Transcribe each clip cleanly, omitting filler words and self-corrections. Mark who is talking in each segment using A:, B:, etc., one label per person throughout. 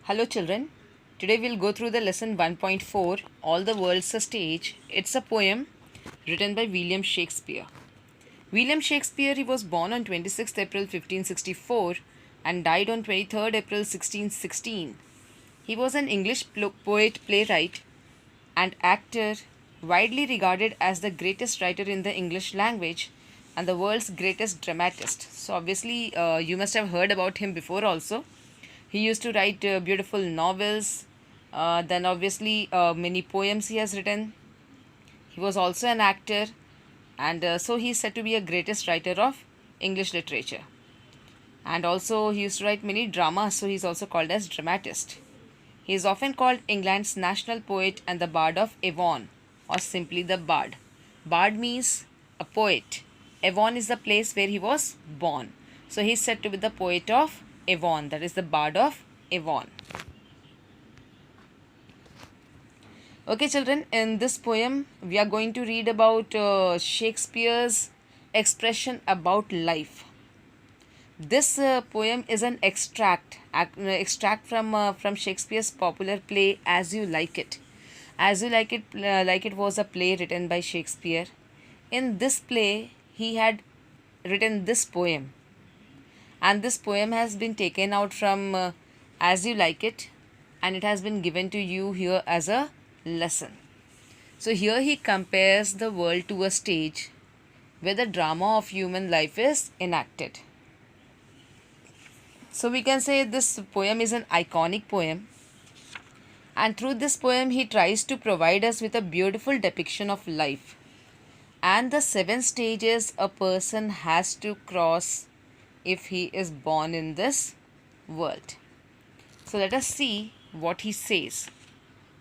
A: Hello children, today we'll go through the lesson 1.4 All the World's a Stage. It's a poem written by William Shakespeare. William Shakespeare, he was born on 26th April 1564 and died on 23rd April 1616. He was an English poet, playwright and actor, widely regarded as the greatest writer in the English language and the world's greatest dramatist. So obviously you must have heard about him before also. He used to write beautiful novels. Then obviously many poems he has written. He was also an actor, and so he is said to be a greatest writer of English literature. And also he used to write many dramas, so he is also called as dramatist. He is often called England's national poet and the Bard of Avon, or simply the Bard. Bard means a poet. Avon is the place where he was born. So he is said to be the poet of Avon, that is the Bard of Avon. Okay children, in this poem we are going to read about Shakespeare's expression about life. This poem is an extract from Shakespeare's popular play As You Like It. As You Like It was a play written by Shakespeare. In this play he had written this poem, and this poem has been taken out from As You Like It, and it has been given to you here as a lesson. So here he compares the world to a stage where the drama of human life is enacted. So we can say this poem is an iconic poem, and through this poem he tries to provide us with a beautiful depiction of life and the 7 stages a person has to cross if he is born in this world. So let us see what he says.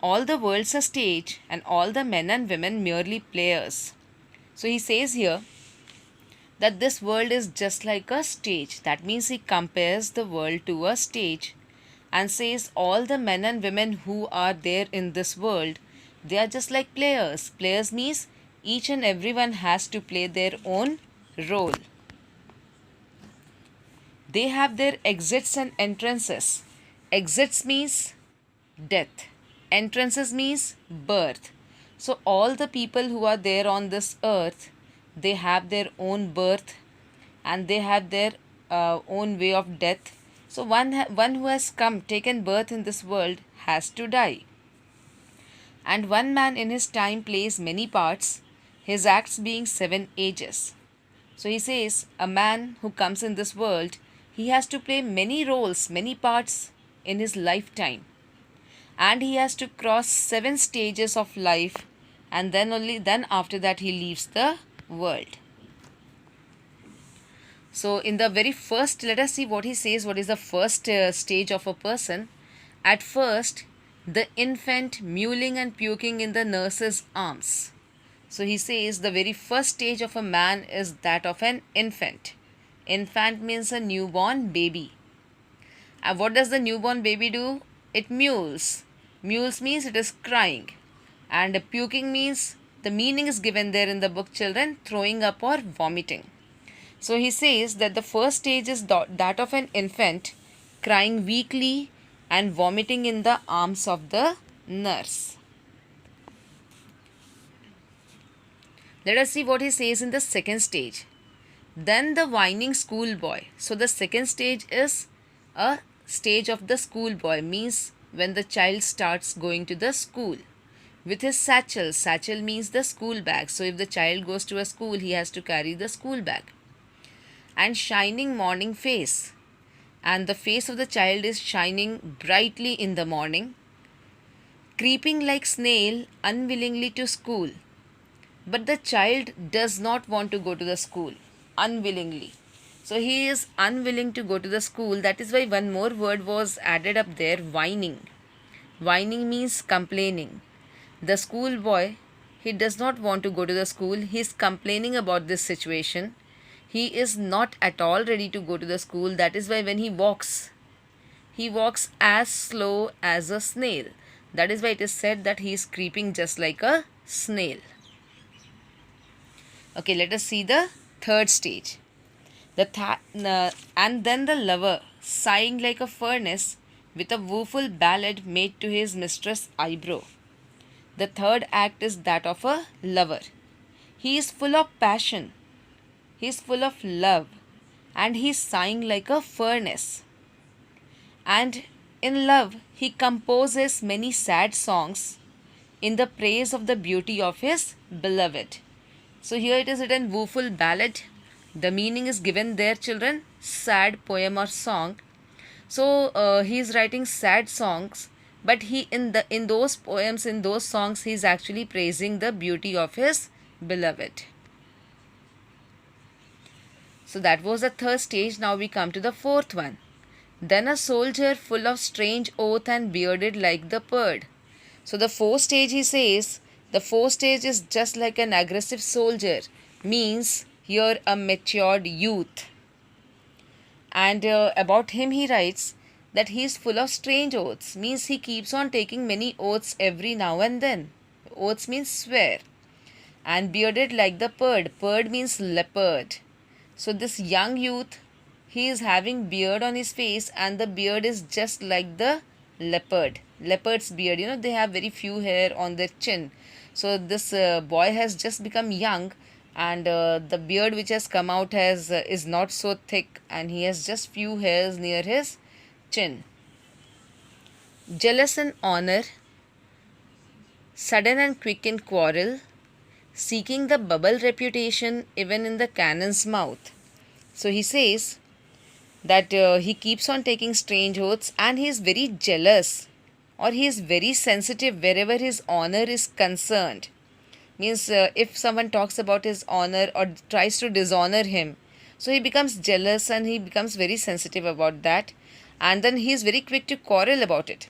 A: All the world's a stage and all the men and women merely players. So he says here that this world is just like a stage. That means he compares the world to a stage and says all the men and women who are there in this world, they are just like players. Players means each and everyone has to play their own role. They have their exits and entrances. Exits means death. Entrances means birth. So all the people who are there on this earth, they have their own birth and they have their own way of death. So one who has taken birth in this world has to die. And one man in his time plays many parts, his acts being 7 ages. So he says a man who comes in this world, he has to play many roles, many parts in his lifetime. And he has to cross 7 stages of life, and then after that he leaves the world. So in the very first, let us see what he says. What is the first stage of a person? At first, the infant mewling and puking in the nurse's arms. So he says the very first stage of a man is that of an infant. Infant means a newborn baby. And what does the newborn baby do? It mews. Mews means it is crying. And puking means, the meaning is given there in the book children, throwing up or vomiting. So he says that the first stage is that of an infant crying weakly and vomiting in the arms of the nurse. Let us see what he says in the second stage. Then the whining schoolboy. So the second stage is a stage of the schoolboy, means when the child starts going to the school with his satchel. Satchel means the school bag. So if the child goes to a school, he has to carry the school bag. And shining morning face. And the face of the child is shining brightly in the morning. Creeping like snail unwillingly to school. But the child does not want to go to the school. Unwillingly. So he is unwilling to go to the school. That is why one more word was added up there, whining. Whining means complaining. The schoolboy, he does not want to go to the school. He is complaining about this situation. He is not at all ready to go to the school. That is why when he walks as slow as a snail. That is why it is said that he is creeping just like a snail. Okay, let us see the third stage. And then the lover, sighing like a furnace, with a woeful ballad made to his mistress' eyebrow. The third act is that of a lover. He is full of passion, he is full of love, and he is sighing like a furnace. And in love, he composes many sad songs in the praise of the beauty of his beloved. So here it is written woeful ballad. The meaning is given there, children, sad poem or song. So he is writing sad songs, but he in those poems, in those songs, he is actually praising the beauty of his beloved. So that was the third stage. Now we come to the fourth one. Then a soldier full of strange oath and bearded like the bird. So the fourth stage, he says, the fourth stage is just like an aggressive soldier, means here a matured youth. And about him he writes that he is full of strange oaths, means he keeps on taking many oaths every now and then. Oaths means swear. And bearded like the bird. Bird means leopard. So this young youth, he is having beard on his face, and the beard is just like the leopard. Leopard's beard, they have very few hair on their chin. So this boy has just become young, and the beard which has come out is not so thick, and he has just few hairs near his chin. Jealous in honor, sudden and quick in quarrel, seeking the bubble reputation even in the cannon's mouth. So he says that he keeps on taking strange oaths, and he is very jealous, or he is very sensitive wherever his honor is concerned. Means if someone talks about his honor or tries to dishonor him, so he becomes jealous and he becomes very sensitive about that, and then he is very quick to quarrel about it.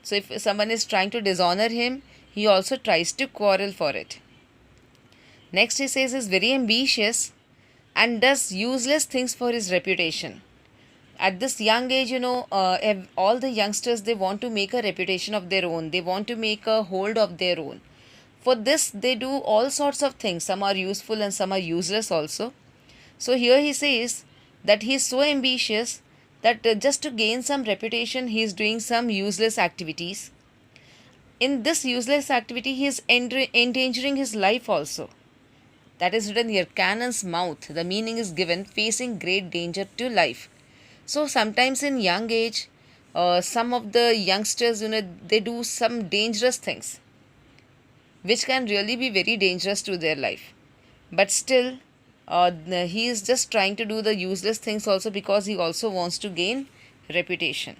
A: So if someone is trying to dishonor him, he also tries to quarrel for it. Next he says is very ambitious and does useless things for his reputation. At this young age, all the youngsters, they want to make a reputation of their own. They want to make a hold of their own. For this, they do all sorts of things. Some are useful and some are useless also. So here he says that he is so ambitious that just to gain some reputation, he is doing some useless activities. In this useless activity, he is endangering his life also. That is written here, cannon's mouth. The meaning is given, facing great danger to life. So sometimes in young age, some of the youngsters, they do some dangerous things, which can really be very dangerous to their life. But still, he is just trying to do the useless things also because he also wants to gain reputation.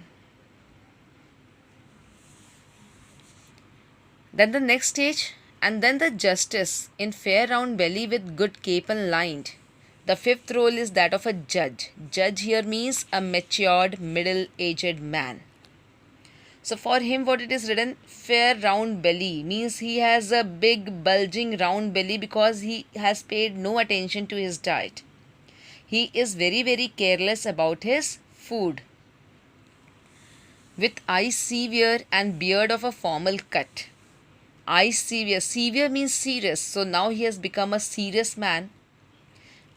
A: Then the next stage, and then the justice in fair round belly with good cape and lined. The fifth role is that of a judge. Judge here means a matured, middle-aged man. So for him, what it is written, fair round belly, means he has a big bulging round belly because he has paid no attention to his diet. He is very, very careless about his food. With eyes severe and beard of a formal cut. Eyes severe. Severe means serious. So now he has become a serious man.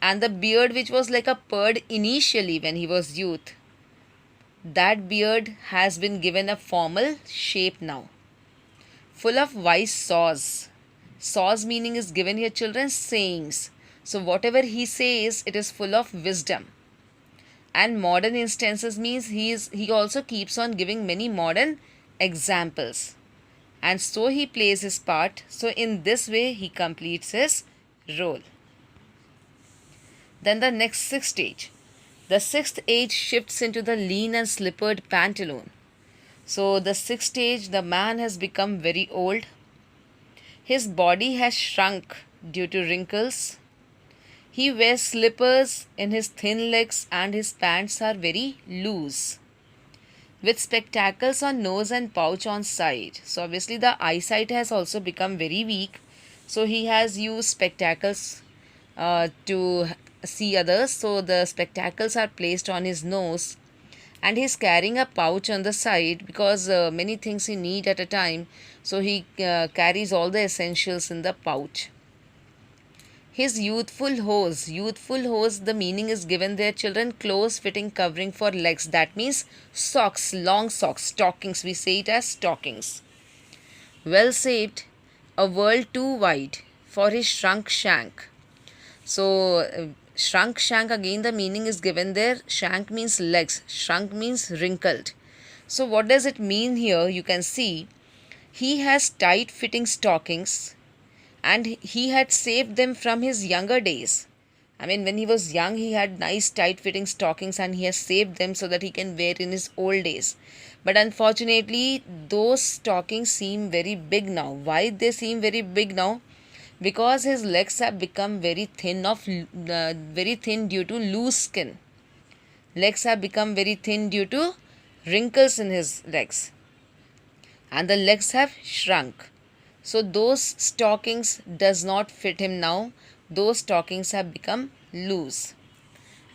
A: And the beard which was like a bird initially when he was youth, that beard has been given a formal shape now. Full of wise saws. Saws meaning is given here, children, sayings. So whatever he says, it is full of wisdom. And modern instances means he also keeps on giving many modern examples. And so he plays his part. So in this way he completes his role. Then the next sixth stage. The sixth age shifts into the lean and slippered pantaloon. So the sixth stage, the man has become very old. His body has shrunk due to wrinkles. He wears slippers in his thin legs and his pants are very loose. With spectacles on nose and pouch on side. So obviously the eyesight has also become very weak. So he has used spectacles to see others. So the spectacles are placed on his nose, and he is carrying a pouch on the side because many things he need at a time. So he carries all the essentials in the pouch. his youthful hose, the meaning is given there, children, close fitting covering for legs. That means socks, long socks, stockings, we say it as stockings. Well shaped, a world too wide for his shrunk shank. So shrunk shank, again the meaning is given there. Shank means legs, shrunk means wrinkled. So what does it mean here? You can see he has tight fitting stockings and he had saved them from his younger days. I mean, when he was young, he had nice tight fitting stockings and he has saved them so that he can wear in his old days. But unfortunately, those stockings seem very big now. Why they seem very big now? Because his legs have become very thin due to loose skin. Legs have become very thin due to wrinkles in his legs, and the legs have shrunk. So those stockings does not fit him now. Those stockings have become loose.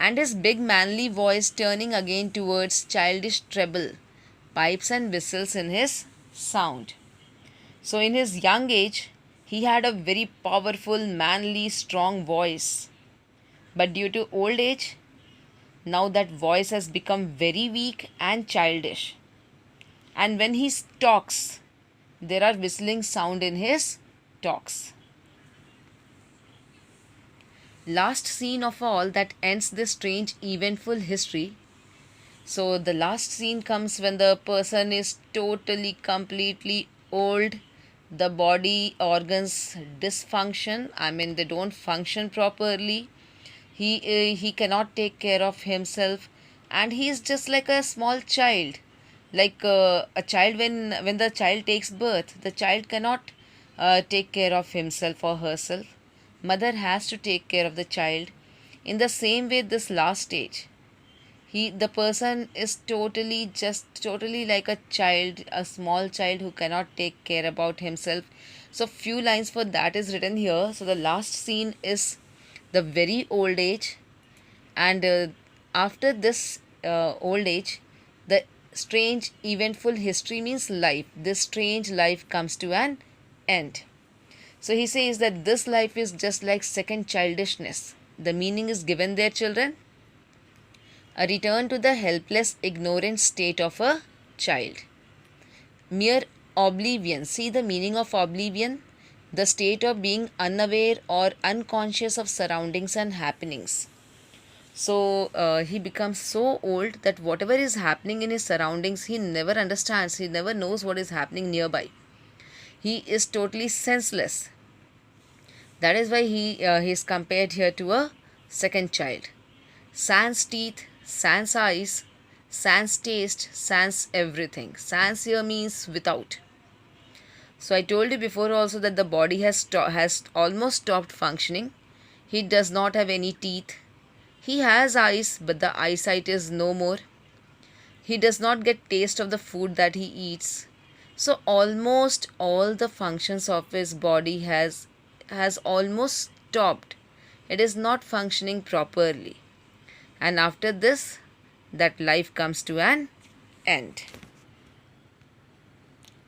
A: And his big manly voice turning again towards childish treble, pipes and whistles in his sound. So in his young age, he had a very powerful, manly, strong voice. But due to old age, now that voice has become very weak and childish. And when he talks, there are whistling sound in his talks. Last scene of all that ends this strange eventful history. So the last scene comes when the person is totally completely old. The body organs dysfunction. I mean, they don't function properly. He cannot take care of himself, and he is just like a small child. Like a child, when the child takes birth, the child cannot take care of himself or herself. Mother has to take care of the child. In the same way, this last stage, the person is totally like a child, a small child who cannot take care about himself. So few lines for that is written here. So the last scene is the very old age, and after this old age, the strange eventful history means life. This strange life comes to an end. So he says that this life is just like second childishness. The meaning is given there, children. A return to the helpless, ignorant state of a child. Mere oblivion. See the meaning of oblivion? The state of being unaware or unconscious of surroundings and happenings. So he becomes so old that whatever is happening in his surroundings, he never understands. He never knows what is happening nearby. He is totally senseless. That is why he is compared here to a second child. Sans teeth, sans eyes, sans taste, sans everything. Sans here means without. So I told you before also that the body has almost stopped functioning. He does not have any teeth. He has eyes, but the eyesight is no more. He does not get taste of the food that he eats. So almost all the functions of his body has almost stopped. It is not functioning properly. And after this, that life comes to an end.